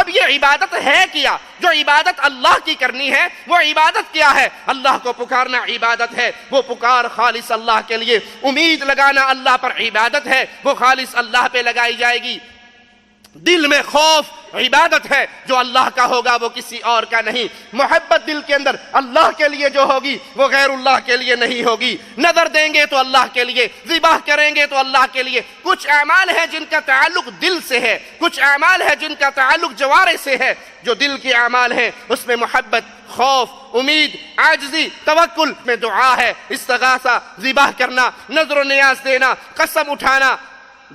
اب یہ عبادت ہے کیا؟ جو عبادت اللہ کی کرنی ہے وہ عبادت کیا ہے؟ اللہ کو پکارنا عبادت ہے، وہ پکار خالص اللہ کے لیے، امید لگانا اللہ پر عبادت ہے، وہ خالص اللہ پہ لگائی جائے گی۔ دل میں خوف عبادت ہے، جو اللہ کا ہوگا وہ کسی اور کا نہیں۔ محبت دل کے اندر اللہ کے لیے جو ہوگی وہ غیر اللہ کے لیے نہیں ہوگی۔ نظر دیں گے تو اللہ کے لیے، ذبح کریں گے تو اللہ کے لیے۔ کچھ اعمال ہیں جن کا تعلق دل سے ہے، کچھ اعمال ہیں جن کا تعلق جوارح سے ہے۔ جو دل کے اعمال ہیں اس میں محبت، خوف، امید، عاجزی، توکل میں دعا ہے، استغاثہ، ذبح کرنا، نذر و نیاز دینا، قسم اٹھانا۔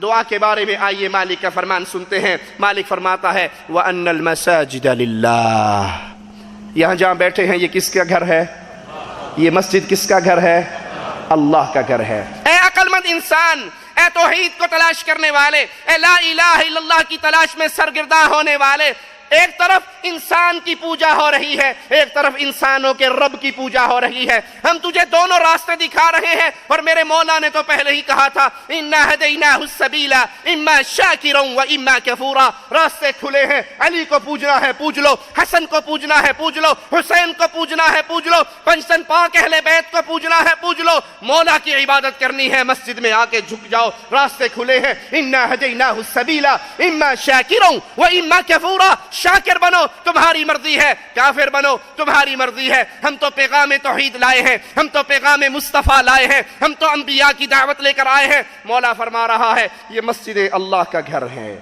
دعا کے بارے میں آئیے مالک کا فرمان سنتے ہیں۔ مالک فرماتا ہے وَأَنَّ الْمَسَاجِدَ لِلَّهِ، یہاں جہاں بیٹھے ہیں یہ کس کا گھر ہے؟ یہ مسجد کس کا گھر ہے؟ اللہ کا گھر ہے۔ اے عقل مند انسان، اے توحید کو تلاش کرنے والے، اے لا الہ الا اللہ کی تلاش میں سرگرداں ہونے والے، ایک طرف انسان کی پوجا ہو رہی ہے، ایک طرف انسانوں کے رب کی پوجا ہو رہی ہے۔ ہم تجھے دونوں راستے دکھا رہے ہیں، اور میرے مولا نے تو پہلے ہی کہا تھا اِنَّا هَدَيْنَاهُ السَّبِيلَ إِمَّا شَاكِرًا وَإِمَّا كَفُورًا۔ راستے کھلے ہیں، علی کو پوجنا ہے پوج لو، حسن کو پوجنا ہے پوج لو، حسین کو پوجنا ہے پوج لو، پنجتن پاک اہل بیت کو پوجنا ہے پوج لو۔ مولا کی عبادت کرنی ہے، مسجد میں آ کے جھک جاؤ، راستے کھلے ہیں۔ اِنَّا هَدَيْنَاهُ السَّبِيلَ إِمَّا شَاكِرًا وَإِمَّا كَفُورًا۔ شاکر بنو تمہاری مرضی ہے، کافر بنو تمہاری مرضی ہے۔ ہم تو پیغام توحید لائے ہیں، ہم تو پیغام مصطفیٰ لائے ہیں، ہم تو انبیاء کی دعوت لے کر آئے ہیں۔ مولا فرما رہا ہے یہ مسجد اللہ کا گھر ہے۔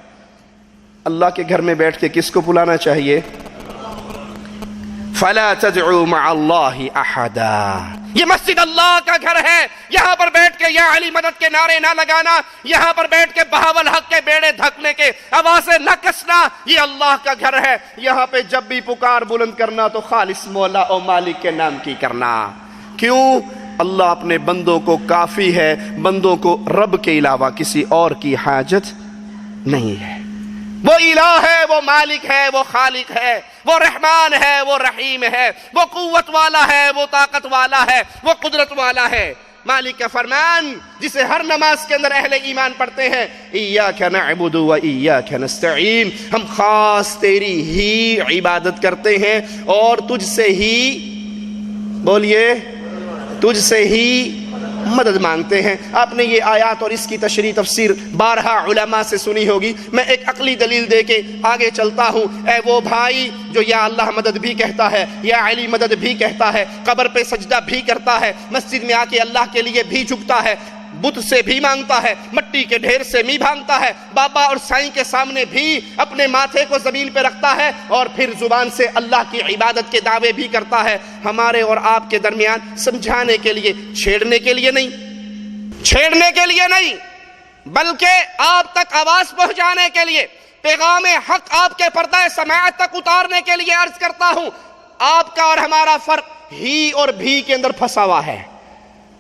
اللہ کے گھر میں بیٹھ کے کس کو بلانا چاہیے؟ فَلَا تَدْعُوا مَعَ اللَّهِ أَحَدًا۔ یہ مسجد اللہ کا گھر ہے، یہاں پر بیٹھ کے یا علی مدد کے نعرے نہ لگانا، یہاں پر بیٹھ کے بہاول حق کے بیڑے دھکنے کے آوازیں نہ کسنا، یہ اللہ کا گھر ہے۔ یہاں پہ جب بھی پکار بلند کرنا تو خالص مولا اور مالک کے نام کی کرنا۔ کیوں؟ اللہ اپنے بندوں کو کافی ہے، بندوں کو رب کے علاوہ کسی اور کی حاجت نہیں ہے۔ وہ الہ ہے، وہ مالک ہے، وہ خالق ہے، وہ رحمان ہے، وہ رحیم ہے، وہ قوت والا ہے، وہ طاقت والا ہے، وہ قدرت والا ہے۔ مالک کا فرمان جسے ہر نماز کے اندر اہل ایمان پڑھتے ہیں ایاک نعبد و ایاک نستعین، ہم خاص تیری ہی عبادت کرتے ہیں اور تجھ سے ہی، بولیے، تجھ سے ہی مدد مانگتے ہیں۔ آپ نے یہ آیات اور اس کی تشریح تفسیر بارہا علماء سے سنی ہوگی، میں ایک عقلی دلیل دے کے آگے چلتا ہوں۔ اے وہ بھائی جو یا اللہ مدد بھی کہتا ہے، یا علی مدد بھی کہتا ہے، قبر پہ سجدہ بھی کرتا ہے، مسجد میں آ کے اللہ کے لیے بھی جھکتا ہے، بت سے بھی مانگتا ہے، مٹی کے ڈھیر سے بھی بھانگتا ہے، بابا اور سائیں کے سامنے بھی اپنے ماتھے کو زمین پہ رکھتا ہے، اور پھر زبان سے اللہ کی عبادت کے دعوے بھی کرتا ہے۔ ہمارے اور آپ کے درمیان سمجھانے کے لیے، چھیڑنے کے لیے نہیں، چھیڑنے کے لیے نہیں، بلکہ آپ تک آواز پہنچانے کے لیے، پیغام حق آپ کے پردہ سماعت تک اتارنے کے لیے عرض کرتا ہوں۔ آپ کا اور ہمارا فرق ہی اور بھی کے اندر پھنسا ہوا ہے۔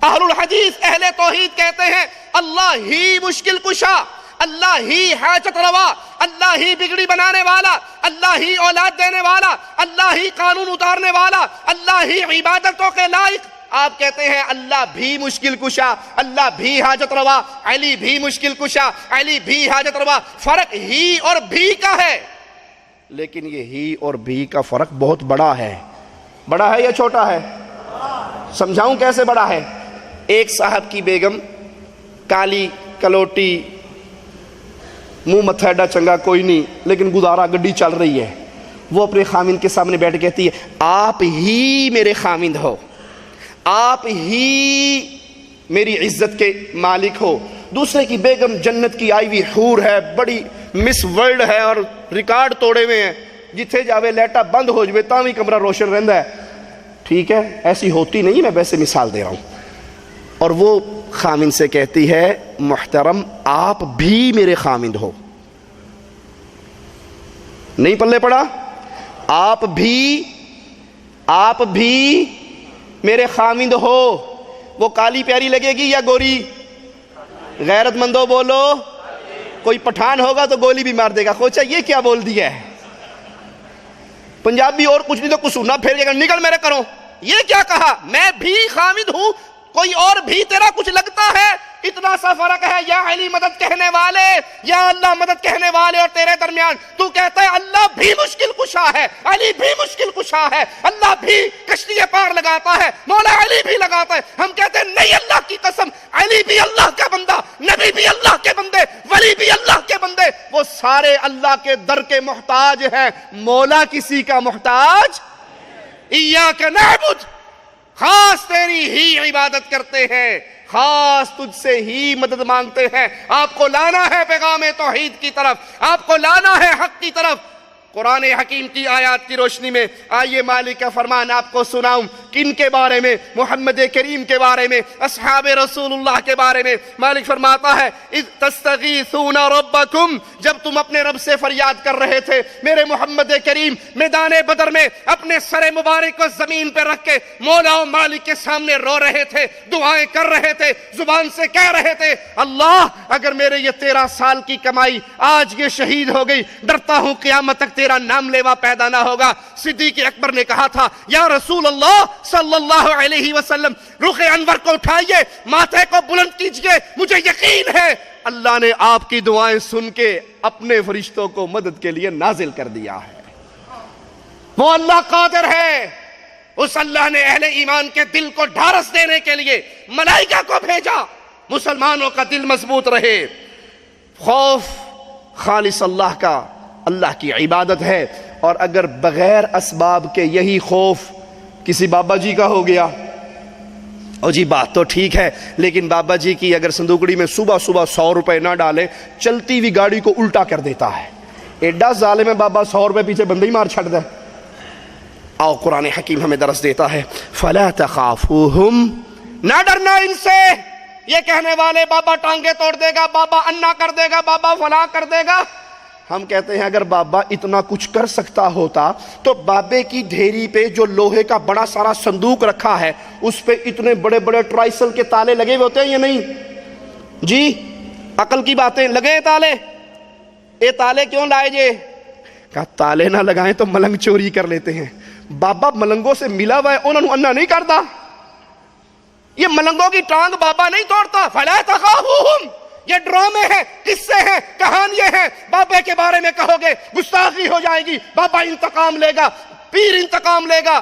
اہل الحدیث، اہل توحید کہتے ہیں اللہ ہی مشکل کشا، اللہ ہی حاجت روا، اللہ ہی بگڑی بنانے والا، اللہ ہی اولاد دینے والا، اللہ ہی قانون اتارنے والا، اللہ ہی عبادتوں کے لائق۔ آپ کہتے ہیں اللہ بھی مشکل کشا، اللہ بھی حاجت روا، علی بھی مشکل کشا، علی بھی حاجت روا۔ فرق ہی اور بھی کا ہے، لیکن یہ ہی اور بھی کا فرق بہت بڑا ہے۔ بڑا ہے یا چھوٹا ہے؟ سمجھاؤں کیسے بڑا ہے؟ ایک صاحب کی بیگم کالی کلوٹی، منہ متھیڈا چنگا کوئی نہیں، لیکن گزارا گڈی چل رہی ہے۔ وہ اپنے خاوند کے سامنے بیٹھ کہتی ہے آپ ہی میرے خاوند ہو، آپ ہی میری عزت کے مالک ہو۔ دوسرے کی بیگم جنت کی آئی ہوئی حور ہے، بڑی مس ورلڈ ہے، اور ریکارڈ توڑے ہوئے ہیں، جتھے جاوے لیٹا بند ہو جائے تاں بھی کمرہ روشن رہندا ہے۔ ٹھیک ہے، ایسی ہوتی نہیں، میں ویسے مثال دے رہا ہوں۔ اور وہ خاوند سے کہتی ہے محترم آپ بھی میرے خاوند ہو۔ نہیں پلے پڑا؟ آپ بھی میرے خاوند ہو۔ وہ کالی پیاری لگے گی یا گوری؟ غیرت مندو بولو، کوئی پٹھان ہوگا تو گولی بھی مار دے گا، سوچا یہ کیا بول دیا ہے۔ پنجابی اور کچھ نہیں تو کسونا پھیر جائے گا، نکل میرے کرو، یہ کیا کہا؟ میں بھی خاوند ہوں، کوئی اور بھی تیرا کچھ لگتا ہے؟ اتنا سا فرق ہے یا علی مدد کہنے والے یا اللہ مدد کہنے والے اور تیرے درمیان. تو کہتا ہے اللہ بھی مشکل کشا ہے, علی بھی مشکل کشا ہے, اللہ بھی کشتی پار لگاتا ہے, مولا علی بھی لگاتا ہے. ہم کہتے ہیں نہیں, اللہ کی قسم علی بھی اللہ کا بندہ, نبی بھی اللہ کے بندے, ولی بھی اللہ کے بندے, وہ سارے اللہ کے در کے محتاج ہیں, مولا کسی کا محتاج. ایاک نعبد, خاص تیری ہی عبادت کرتے ہیں, خاص تجھ سے ہی مدد مانگتے ہیں. آپ کو لانا ہے پیغام توحید کی طرف, آپ کو لانا ہے حق کی طرف. قرآن حکیم کی آیات کی روشنی میں آئیے مالک کا فرمان آپ کو سناؤں. کن کے بارے میں؟ محمد کریم کے بارے میں, اصحاب رسول اللہ کے بارے میں. مالک فرماتا ہے اذ تستغیثون ربکم, جب تم اپنے رب سے فریاد کر رہے تھے میرے محمد کریم میدان بدر میں اپنے سر مبارک کو زمین پہ رکھ کے مولا و مالک کے سامنے رو رہے تھے, دعائیں کر رہے تھے, زبان سے کہہ رہے تھے اللہ اگر میرے یہ 13 سال کی کمائی آج یہ شہید ہو گئی, ڈرتا ہوں قیامت تک تیرا نام لیوا پیدا نہ ہوگا. صدیق اکبر نے کہا تھا یا رسول اللہ صلی اللہ علیہ وسلم رخ انور کو اٹھائیے, ماتھے کو بلند کیجئے, مجھے یقین ہے اللہ نے آپ کی دعائیں سن کے اپنے فرشتوں کو مدد کے لیے نازل کر دیا ہے. وہ اللہ قادر ہے, اس اللہ نے اہل ایمان کے دل کو ڈھارس دینے کے لیے ملائکہ کو بھیجا, مسلمانوں کا دل مضبوط رہے. خوف خالص اللہ کا, اللہ کی عبادت ہے. اور اگر بغیر اسباب کے یہی خوف کسی بابا جی کا ہو گیا, اور جی بات تو ٹھیک ہے لیکن بابا جی کی اگر صندوقڑی میں صبح صبح 100 روپے نہ ڈالے چلتی ہوئی گاڑی کو الٹا کر دیتا ہے. ایڈا ظالم ہے بابا, 100 روپے پیچھے بندے ہی مار چھڑ دے. آؤ قرآن حکیم ہمیں درس دیتا ہے فلا تخافوہم, نہ ڈرنا ان سے. یہ کہنے والے بابا ٹانگیں توڑ دے گا, بابا انا کر دے گا, بابا فلاں کر دے گا. ہم کہتے ہیں اگر بابا اتنا کچھ کر سکتا ہوتا تو بابے کی ڈھیری پہ جو لوہے کا بڑا سارا صندوق رکھا ہے اس پہ اتنے بڑے بڑے ٹرائسل کے تالے لگے ہوئے ہوتے ہیں یا نہیں جی؟ عقل کی باتیں, لگے تالے, یہ تالے کیوں لائے جے؟ کہا تالے نہ لگائیں تو ملنگ چوری کر لیتے ہیں. بابا ملنگوں سے ملا ہوا ہے, انہوں نے انا نہیں کرتا, یہ ملنگوں کی ٹانگ بابا نہیں توڑتا. فلا تخافوہم, یہ ڈرامے ہیں, قصے ہیں, کہانیاں ہیں. بابے کے بارے میں کہو گے گستاخی ہو جائے گی, بابا انتقام لے گا, پیر انتقام لے گا.